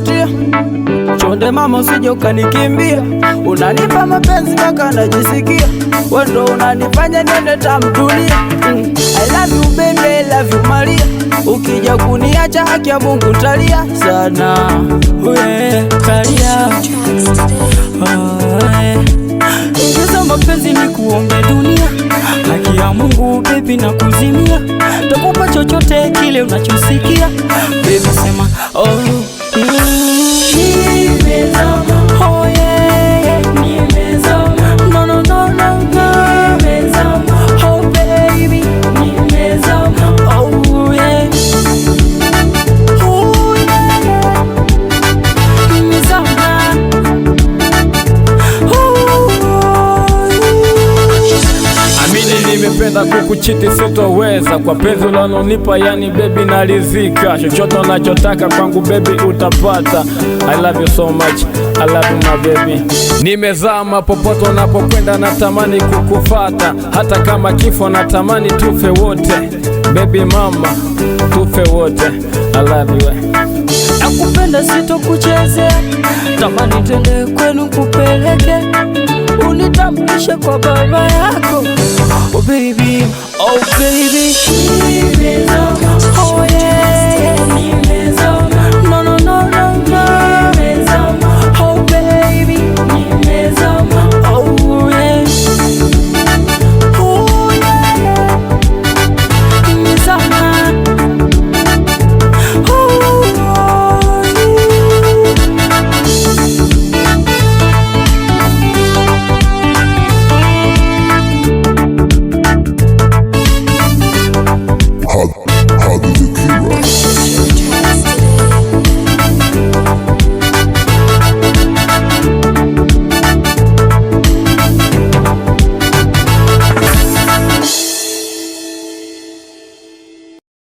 kukumbatia. Chonde mama usije ukanikimbia, unanipa mapenzi mpaka najisikia. Wewe ndo unanifanya niende tamdunia. I love you baby, I love you Maria. Ukija kuniacha haki ya Mungu talia sana. Wewe talia. Ongeza mapenzi ni kuombe dunia. Haki ya Mungu baby na kuzimia. Takupa chochote kile unachosikia. Baby sema oh nimezama. Oh yeah, nimezama. No no no no no, nimezama. Oh baby, nimezama. Oh yeah, oh yeah, nimezama. Amini nimependa kukuchiti sitoweza, kwa penzi unalonipa yani baby naridhika. Chochote unachotaka kwangu baby utapata. I love you so much, I love you my baby. Nimezama popote unapokwenda natamani kukufata. Hata kama kifo natamani tufe wote. Baby mama tufe wote. I love you. Nakupenda sitokuchezea, tamani tende kwenu kupeleke, unitambulishe kwa baba yako. Oh baby, oh baby, nimezama. Oh yeah.